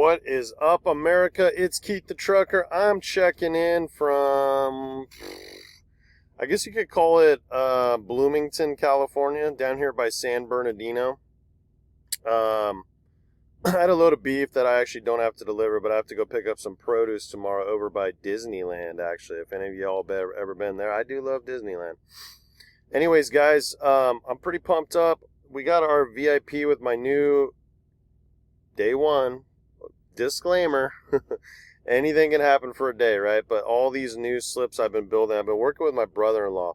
What is up, America? It's Keith the Trucker. I'm checking in from, I guess you could call it Bloomington, California, down here by San Bernardino. I had a load of beef that I actually don't have to deliver, but I have to go pick up some produce tomorrow over by Disneyland, actually. If any of y'all have ever been there, I do love Disneyland. Anyways, guys, I'm pretty pumped up. We got our VIP with my new day one. Disclaimer, anything can happen for a day, right? But all these new slips I've been building, I've been working with my brother-in-law.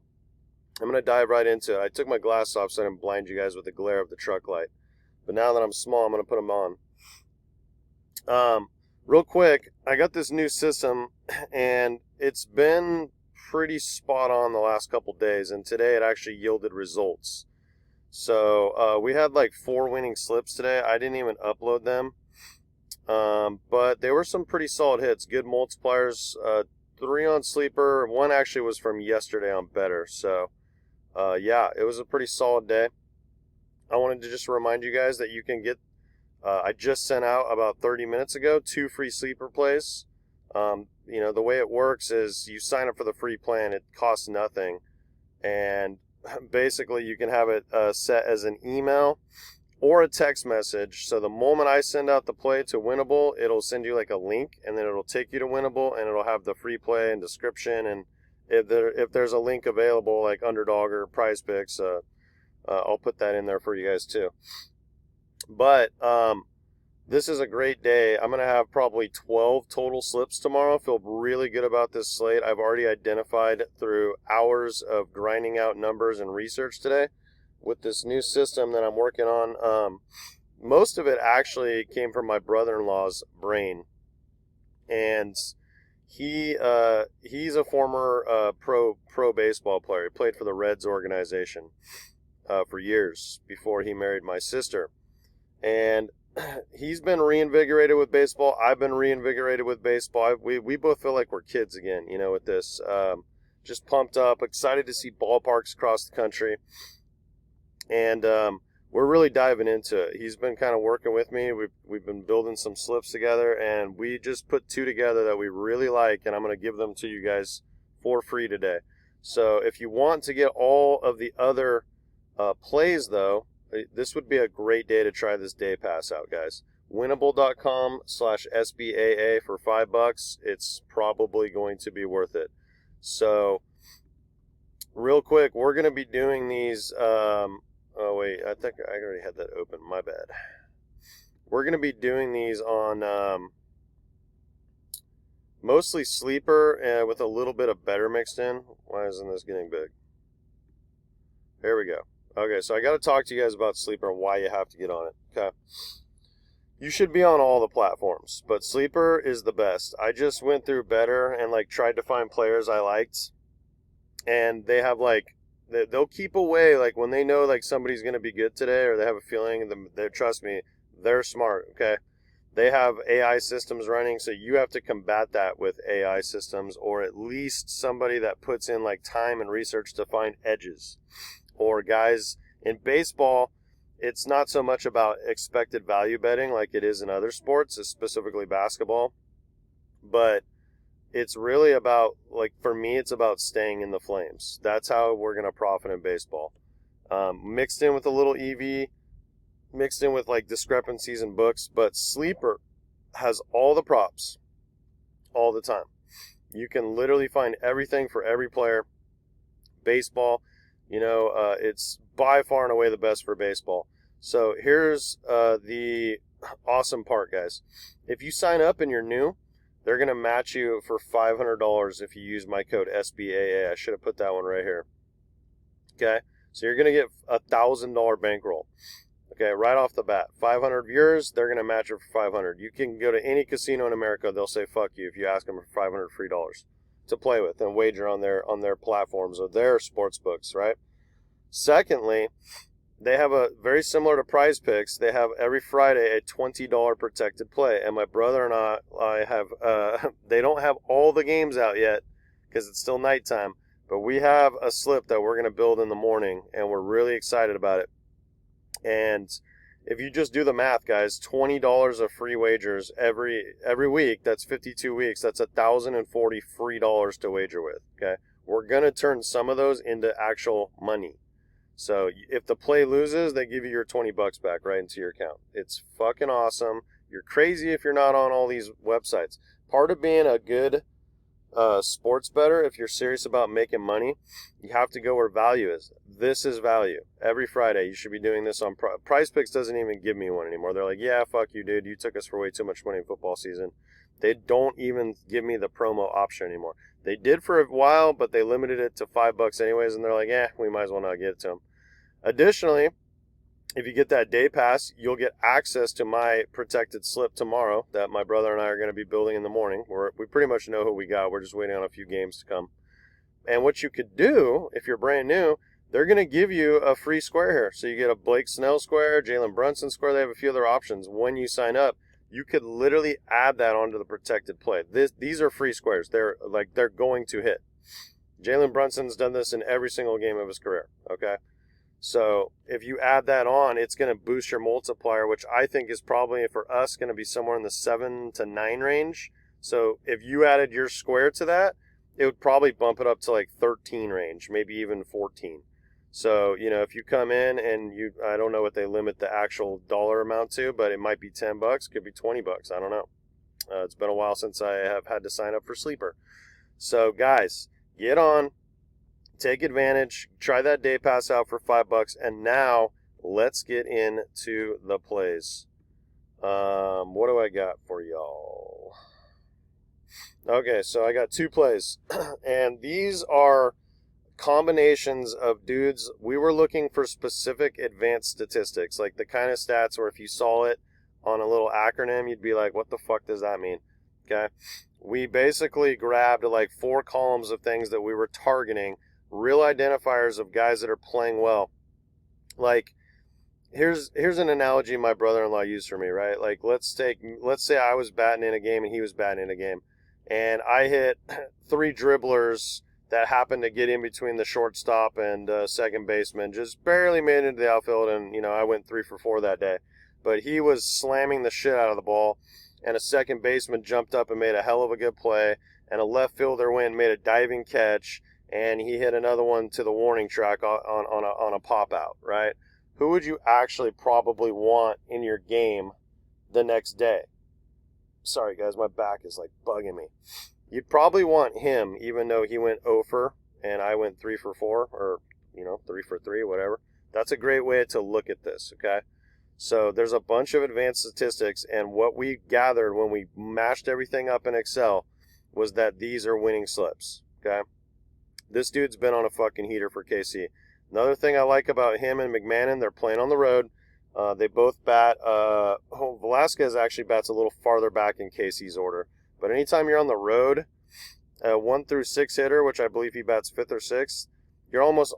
I'm going to dive right into it. I took my glasses off so I didn't blind you guys with the glare of the truck light. But now that I'm small, I'm going to put them on. Real quick, I got this new system, and it's been pretty spot on the last couple days, and today it actually yielded results. So we had like 4 winning slips today. I didn't even upload them. But they were some pretty solid hits, good multipliers, 3 on Sleeper, 1 actually was from yesterday on Better, so, yeah, it was a pretty solid day. I wanted to just remind you guys that you can get, I just sent out about 30 minutes ago, 2 free Sleeper plays. You know, the way it works is you sign up for the free plan, it costs nothing, and basically you can have it set as an email or a text message. So the moment I send out the play to Winnable, it'll send you like a link, and then it'll take you to Winnable, and it'll have the free play and description. And if there's a link available like Underdog or Prize Picks, I'll put that in there for you guys too. But this is a great day. I'm gonna have probably 12 total slips tomorrow. Feel really good about this slate. I've already identified through hours of grinding out numbers and research today with this new system that I'm working on. Most of it actually came from my brother-in-law's brain, and he's a former pro baseball player. He played for the Reds organization for years before he married my sister, and he's been reinvigorated with baseball. I've been reinvigorated with baseball. We both feel like we're kids again, you know, with this. Just pumped up, excited to see ballparks across the country. And we're really diving into it. He's been kind of working with me. We've been building some slips together, and we just put 2 together that we really like, and I'm going to give them to you guys for free today. So if you want to get all of the other plays, though, this would be a great day to try this day pass out, guys. Winnable.com/SBAA for $5. It's probably going to be worth it. So real quick, we're going to be doing these. Oh, wait, I think I already had that open. My bad. We're going to be doing these on mostly Sleeper with a little bit of Better mixed in. Why isn't this getting big? Here we go. Okay, so I got to talk to you guys about Sleeper and why you have to get on it. Okay. You should be on all the platforms, but Sleeper is the best. I just went through Better and like tried to find players I liked, and they have like, they'll keep away, like when they know like somebody's going to be good today, or they have a feeling, they trust me, they're smart, okay? They have AI systems running, so you have to combat that with AI systems, or at least somebody that puts in like time and research to find edges. Or guys, in baseball, it's not so much about expected value betting like it is in other sports, specifically basketball, but it's really about, like, for me, it's about staying in the flames. That's how we're going to profit in baseball. Mixed in with a little EV, mixed in with, like, discrepancies in books. But Sleeper has all the props all the time. You can literally find everything for every player. Baseball, you know, it's by far and away the best for baseball. So here's the awesome part, guys. If you sign up and you're new, they're going to match you for $500 if you use my code SBAA. I should have put that one right here. Okay? So you're going to get a $1,000 bankroll. Okay, right off the bat. 500 viewers, they're going to match it for 500. You can go to any casino in America, they'll say fuck you if you ask them for 500 free dollars to play with and wager on their platforms or their sports books, right? Secondly, they have a very similar to Prize Picks. They have every Friday a $20 protected play, and my brother and I have they don't have all the games out yet because it's still nighttime, but we have a slip that we're going to build in the morning, and we're really excited about it. And if you just do the math, guys, $20 of free wagers every week, that's 52 weeks. That's $1,040 free dollars to wager with, okay? We're going to turn some of those into actual money. So if the play loses, they give you your 20 bucks back right into your account. It's fucking awesome. You're crazy if you're not on all these websites. Part of being a good sports bettor, if you're serious about making money, you have to go where value is. This is value. Every Friday, you should be doing this on Price Picks. Doesn't even give me one anymore. They're like, yeah, fuck you, dude. You took us for way too much money in football season. They don't even give me the promo option anymore. They did for a while, but they limited it to $5 anyways, and they're like, we might as well not get it to them. Additionally, if you get that day pass, you'll get access to my protected slip tomorrow that my brother and I are going to be building in the morning. We pretty much know who we got. We're just waiting on a few games to come. And what you could do, if you're brand new, they're going to give you a free square here. So you get a Blake Snell square, Jalen Brunson square. They have a few other options. When you sign up, you could literally add that onto the protected play. These are free squares. They're going to hit. Jalen Brunson's done this in every single game of his career, okay? So if you add that on, it's going to boost your multiplier, which I think is probably for us going to be somewhere in the 7 to 9 range. So if you added your square to that, it would probably bump it up to like 13 range, maybe even 14. So, if you come in and I don't know what they limit the actual dollar amount to, but it might be $10, could be $20. I don't know. It's been a while since I have had to sign up for Sleeper. So guys, get on. Take advantage, try that day pass out for $5, and now let's get into the plays. What do I got for y'all? Okay, so I got 2 plays, and these are combinations of dudes. We were looking for specific advanced statistics, like the kind of stats where if you saw it on a little acronym, you'd be like, what the fuck does that mean? Okay, we basically grabbed like 4 columns of things that we were targeting, real identifiers of guys that are playing well. Like, here's an analogy my brother-in-law used for me, right? Like, let's say I was batting in a game and he was batting in a game, and I hit 3 dribblers that happened to get in between the shortstop and second baseman, just barely made it into the outfield, and I went 3 for 4 that day. But he was slamming the shit out of the ball, and a second baseman jumped up and made a hell of a good play, and a left fielder went and made a diving catch, and he hit another one to the warning track on a pop out, right? Who would you actually probably want in your game the next day? Sorry, guys, my back is like bugging me. You'd probably want him, even though he went 0 for and I went 3 for 4, or 3 for 3, whatever. That's a great way to look at this, okay? So there's a bunch of advanced statistics, and what we gathered when we mashed everything up in Excel was that these are winning slips, okay? This dude's been on a fucking heater for KC. Another thing I like about him and McMahon, they're playing on the road. They both bat. Velasquez actually bats a little farther back in KC's order. But anytime you're on the road, 1 through 6 hitter, which I believe he bats 5th or 6th, you're almost,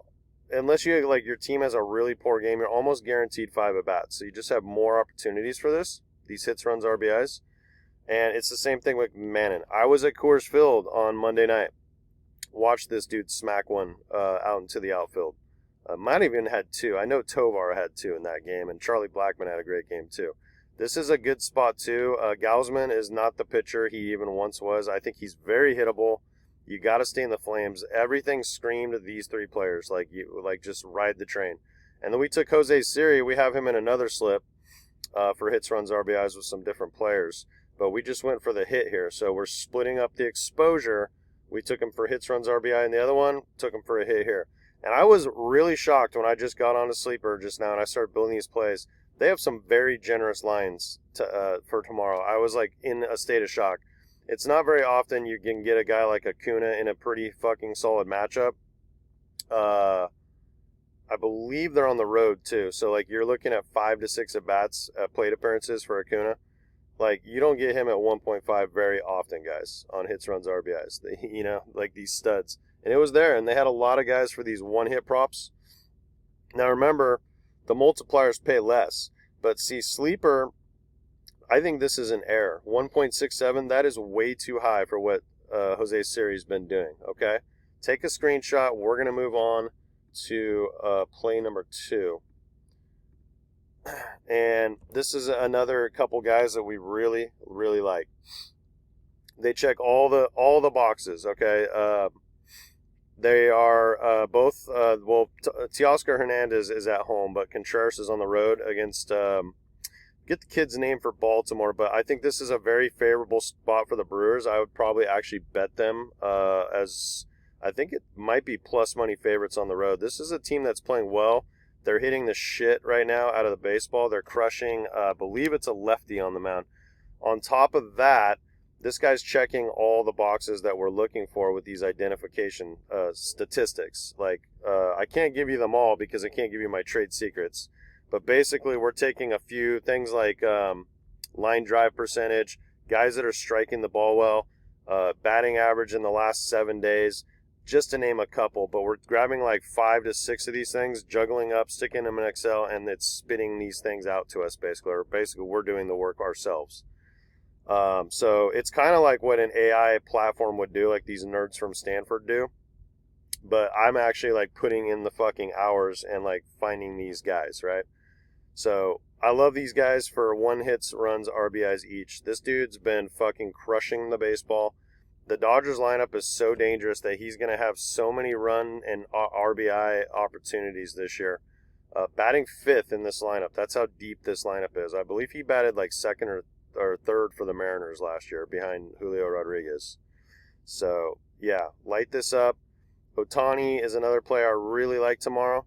unless your team has a really poor game, you're almost guaranteed 5 at bats. So you just have more opportunities for these hits, runs, RBIs. And it's the same thing with Mannon. I was at Coors Field on Monday night. Watched this dude smack one out into the outfield. Might have even had 2. I know Tovar had 2 in that game, and Charlie Blackmon had a great game too. This is a good spot too. Gausman is not the pitcher he even once was. I think he's very hittable. You got to stay in the flames. Everything screamed at these 3 players, just ride the train. And then we took Jose Siri. We have him in another slip for hits, runs, RBIs with some different players. But we just went for the hit here. So we're splitting up the exposure. We took him for hits, runs, RBI, and the other one took him for a hit here. And I was really shocked when I just got on a Sleeper just now and I started building these plays. They have some very generous lines for tomorrow. I was in a state of shock. It's not very often you can get a guy like Acuna in a pretty fucking solid matchup. I believe they're on the road too. So you're looking at 5 to 6 at-bats, plate appearances for Acuna. You don't get him at 1.5 very often, guys, on hits, runs, RBIs. These studs. And it was there, and they had a lot of guys for these one-hit props. Now, remember, the multipliers pay less. But see, Sleeper, I think this is an error. 1.67, that is way too high for what Jose Siri's been doing, okay? Take a screenshot. We're going to move on to play number 2. And this is another couple guys that we really, really like. They check all the boxes. Okay, they are both. Teoscar Hernandez is at home, but Contreras is on the road against. Get the kid's name for Baltimore, but I think this is a very favorable spot for the Brewers. I would probably actually bet them as I think it might be plus money favorites on the road. This is a team that's playing well. They're hitting the shit right now out of the baseball. They're crushing, I believe it's a lefty on the mound. On top of that, this guy's checking all the boxes that we're looking for with these identification statistics. Like, I can't give you them all because I can't give you my trade secrets. But basically, we're taking a few things like line drive percentage, guys that are striking the ball well, batting average in the last 7 days, just to name a couple. But we're grabbing like 5 to 6 of these things, juggling up, sticking them in Excel, and it's spitting these things out to us basically. Or basically, we're doing the work ourselves. So it's kind of like what an AI platform would do, like these nerds from Stanford do. But I'm actually like putting in the fucking hours and like finding these guys, right? So I love these guys for 1 hits, runs, RBIs each. This dude's been fucking crushing the baseball. The Dodgers lineup is so dangerous that he's going to have so many run and RBI opportunities this year. Batting 5th in this lineup. That's how deep this lineup is. I believe he batted like 2nd or 3rd for the Mariners last year behind Julio Rodriguez. So, yeah, light this up. Ohtani is another player I really like tomorrow.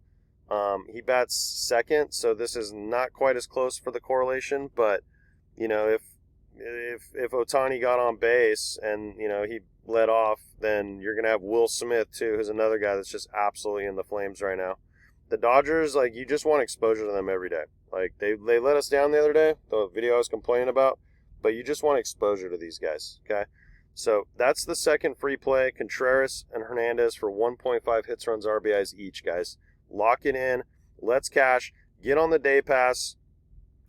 He bats 2nd, so this is not quite as close for the correlation. But you know, if Ohtani got on base and you know he led off, then you're gonna have Will Smith too, who's another guy that's just absolutely in the flames right now. The Dodgers, like, you just want exposure to them every day. Like they let us down the other day, the video I was complaining about, but you just want exposure to these guys. Okay. So that's the second free play, Contreras and Hernandez for 1.5 hits, runs, RBIs each, guys. Lock it in. Let's cash. Get on the day pass.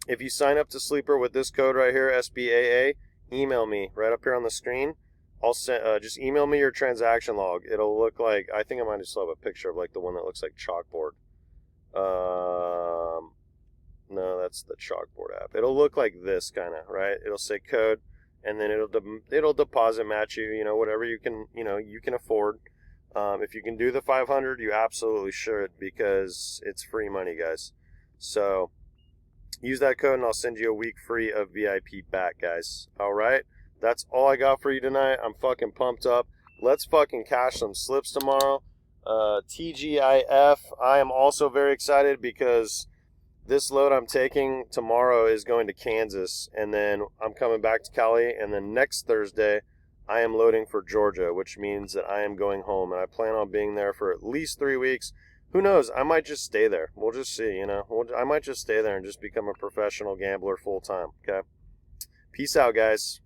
If you sign up to Sleeper with this code right here, SBAA, email me right up here on the screen. I'll send. Just email me your transaction log. It'll look like, I think I might just have a picture of like the one that looks like chalkboard. No, that's the chalkboard app. It'll look like this kind of, right? It'll say code, and then it'll deposit match you. You know, whatever you can afford. If you can do the 500, you absolutely should, because it's free money, guys. So use that code and I'll send you a week free of VIP back, guys. All right, that's all I got for you tonight. I'm fucking pumped up. Let's fucking cash some slips tomorrow. TGIF, I am also very excited because this load I'm taking tomorrow is going to Kansas, and then I'm coming back to Cali, and then next Thursday I am loading for Georgia, which means that I am going home, and I plan on being there for at least 3 weeks. Who knows? I might just stay there. We'll just see, you know. I might just stay there and just become a professional gambler full time, okay? Peace out, guys.